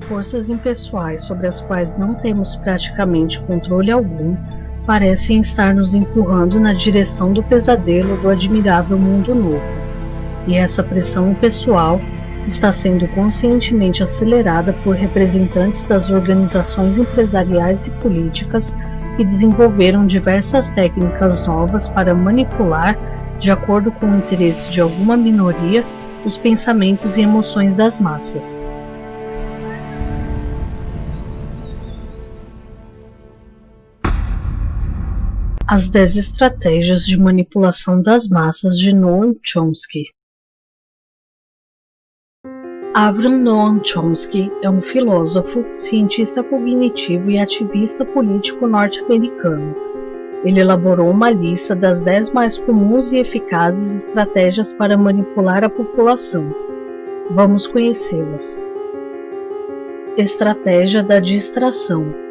Forças impessoais sobre as quais não temos praticamente controle algum parecem estar nos empurrando na direção do pesadelo do admirável mundo novo, e essa pressão impessoal está sendo conscientemente acelerada por representantes das organizações empresariais e políticas que desenvolveram diversas técnicas novas para manipular, de acordo com o interesse de alguma minoria, os pensamentos e emoções das massas. As 10 estratégias de manipulação das massas de Noam Chomsky. Avram Noam Chomsky é um filósofo, cientista cognitivo e ativista político norte-americano. Ele elaborou uma lista das 10 mais comuns e eficazes estratégias para manipular a população. Vamos conhecê-las. Estratégia da distração.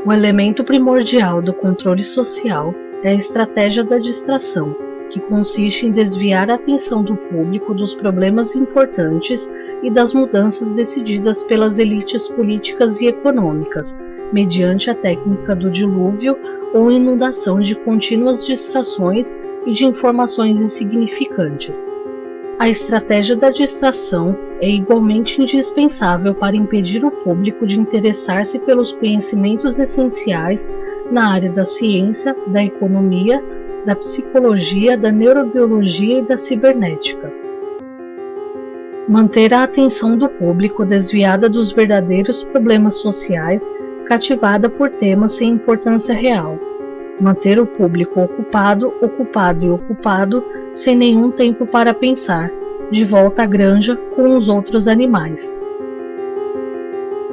O elemento primordial do controle social é a estratégia da distração, que consiste em desviar a atenção do público dos problemas importantes e das mudanças decididas pelas elites políticas e econômicas, mediante a técnica do dilúvio ou inundação de contínuas distrações e de informações insignificantes. A estratégia da distração é igualmente indispensável para impedir o público de interessar-se pelos conhecimentos essenciais na área da ciência, da economia, da psicologia, da neurobiologia e da cibernética. Manter a atenção do público desviada dos verdadeiros problemas sociais, cativada por temas sem importância real. Manter o público ocupado, sem nenhum tempo para pensar, de volta à granja com os outros animais.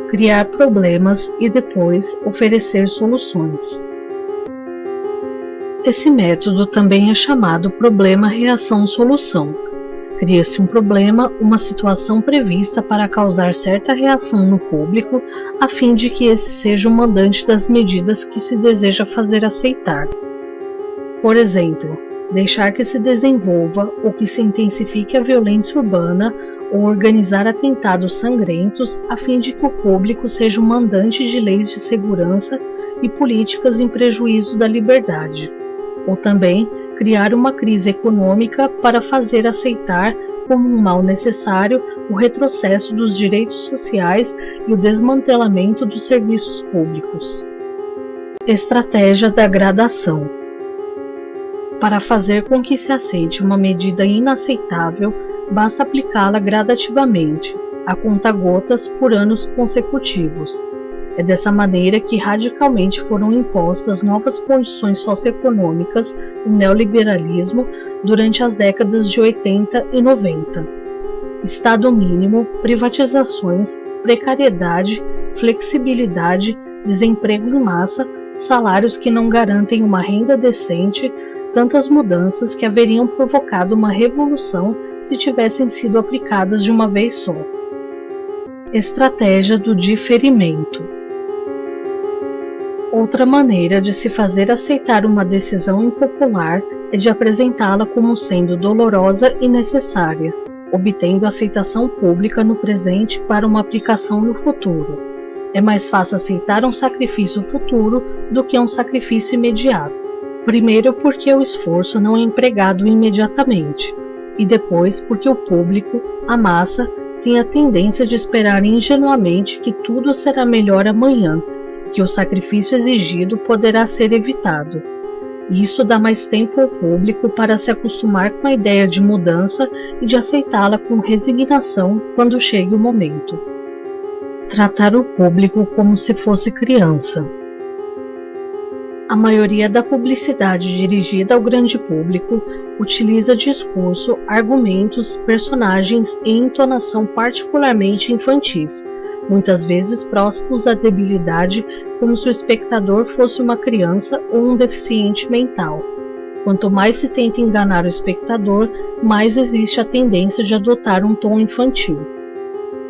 Criar problemas e depois oferecer soluções. Esse método também é chamado problema-reação-solução. Cria-se um problema, uma situação prevista para causar certa reação no público, a fim de que esse seja o mandante das medidas que se deseja fazer aceitar. Por exemplo, deixar que se desenvolva ou que se intensifique a violência urbana ou organizar atentados sangrentos, a fim de que o público seja o mandante de leis de segurança e políticas em prejuízo da liberdade. Ou também criar uma crise econômica para fazer aceitar como um mal necessário o retrocesso dos direitos sociais e o desmantelamento dos serviços públicos. Estratégia da gradação. Para fazer com que se aceite uma medida inaceitável, basta aplicá-la gradativamente, a conta-gotas por anos consecutivos. É dessa maneira que radicalmente foram impostas novas condições socioeconômicas no neoliberalismo durante as décadas de 80 e 90. Estado mínimo, privatizações, precariedade, flexibilidade, desemprego em massa, salários que não garantem uma renda decente, tantas mudanças que haveriam provocado uma revolução se tivessem sido aplicadas de uma vez só. Estratégia do diferimento. Outra maneira de se fazer aceitar uma decisão impopular é de apresentá-la como sendo dolorosa e necessária, obtendo aceitação pública no presente para uma aplicação no futuro. É mais fácil aceitar um sacrifício futuro do que um sacrifício imediato. Primeiro porque o esforço não é empregado imediatamente, e depois porque o público, a massa, tem a tendência de esperar ingenuamente que tudo será melhor amanhã, que o sacrifício exigido poderá ser evitado. Isso dá mais tempo ao público para se acostumar com a ideia de mudança e de aceitá-la com resignação quando chegue o momento. Tratar o público como se fosse criança. A maioria da publicidade dirigida ao grande público utiliza discurso, argumentos, personagens e entonação particularmente infantis, muitas vezes próximos à debilidade, como se o espectador fosse uma criança ou um deficiente mental. Quanto mais se tenta enganar o espectador, mais existe a tendência de adotar um tom infantil.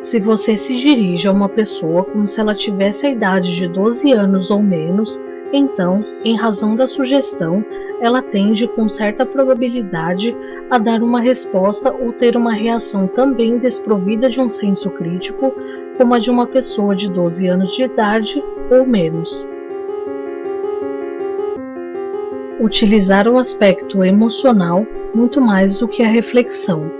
Se você se dirige a uma pessoa como se ela tivesse a idade de 12 anos ou menos, Então, em razão da sugestão, ela tende com certa probabilidade a dar uma resposta ou ter uma reação também desprovida de um senso crítico, como a de uma pessoa de 12 anos de idade ou menos. Utilizar o aspecto emocional muito mais do que a reflexão.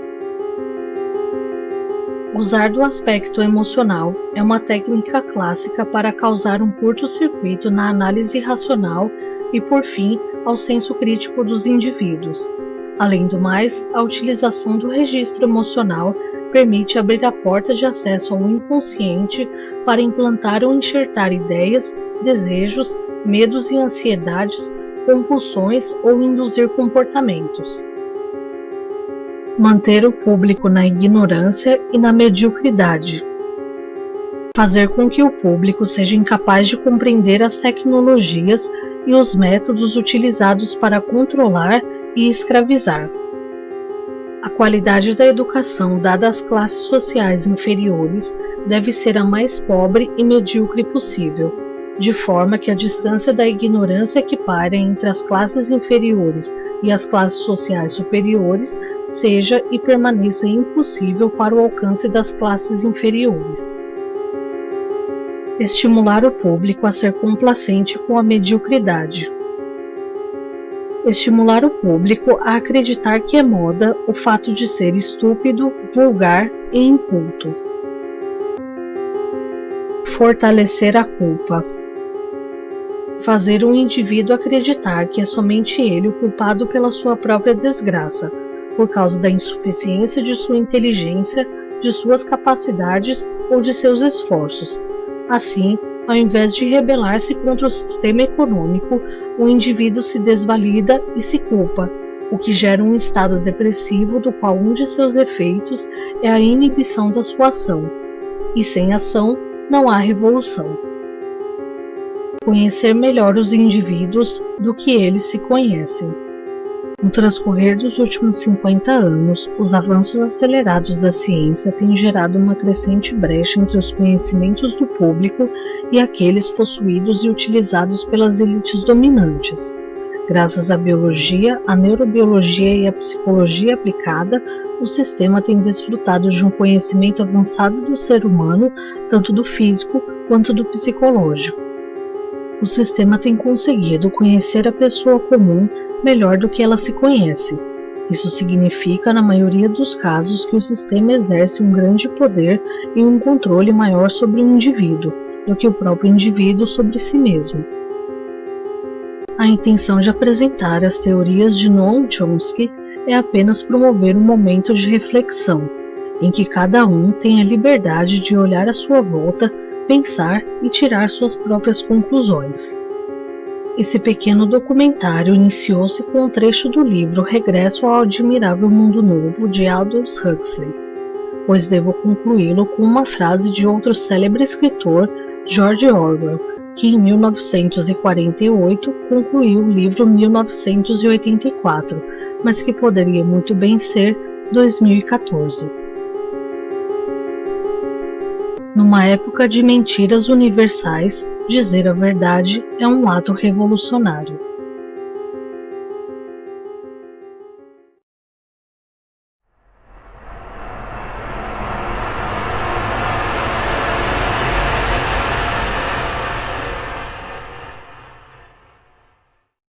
Usar do aspecto emocional é uma técnica clássica para causar um curto-circuito na análise racional e, por fim, ao senso crítico dos indivíduos. Além do mais, a utilização do registro emocional permite abrir a porta de acesso ao inconsciente para implantar ou enxertar ideias, desejos, medos e ansiedades, compulsões ou induzir comportamentos. Manter o público na ignorância e na mediocridade. Fazer com que o público seja incapaz de compreender as tecnologias e os métodos utilizados para controlar e escravizar. A qualidade da educação dada às classes sociais inferiores deve ser a mais pobre e medíocre possível, de forma que a distância da ignorância que paira entre as classes inferiores e as classes sociais superiores seja e permaneça impossível para o alcance das classes inferiores. Estimular o público a ser complacente com a mediocridade. Estimular o público a acreditar que é moda o fato de ser estúpido, vulgar e inculto. Fortalecer a culpa. Fazer um indivíduo acreditar que é somente ele o culpado pela sua própria desgraça, por causa da insuficiência de sua inteligência, de suas capacidades ou de seus esforços. Assim, ao invés de rebelar-se contra o sistema econômico, o indivíduo se desvalida e se culpa, o que gera um estado depressivo do qual um de seus efeitos é a inibição da sua ação. E sem ação, não há revolução. Conhecer melhor os indivíduos do que eles se conhecem. No transcorrer dos últimos 50 anos, os avanços acelerados da ciência têm gerado uma crescente brecha entre os conhecimentos do público e aqueles possuídos e utilizados pelas elites dominantes. Graças à biologia, à neurobiologia e à psicologia aplicada, o sistema tem desfrutado de um conhecimento avançado do ser humano, tanto do físico quanto do psicológico. O sistema tem conseguido conhecer a pessoa comum melhor do que ela se conhece. Isso significa, na maioria dos casos, que o sistema exerce um grande poder e um controle maior sobre um indivíduo do que o próprio indivíduo sobre si mesmo. A intenção de apresentar as teorias de Noam Chomsky é apenas promover um momento de reflexão, em que cada um tem a liberdade de olhar à sua volta, pensar e tirar suas próprias conclusões. Esse pequeno documentário iniciou-se com um trecho do livro Regresso ao Admirável Mundo Novo, de Aldous Huxley, pois devo concluí-lo com uma frase de outro célebre escritor, George Orwell, que em 1948 concluiu o livro 1984, mas que poderia muito bem ser 2014. Numa época de mentiras universais, dizer a verdade é um ato revolucionário.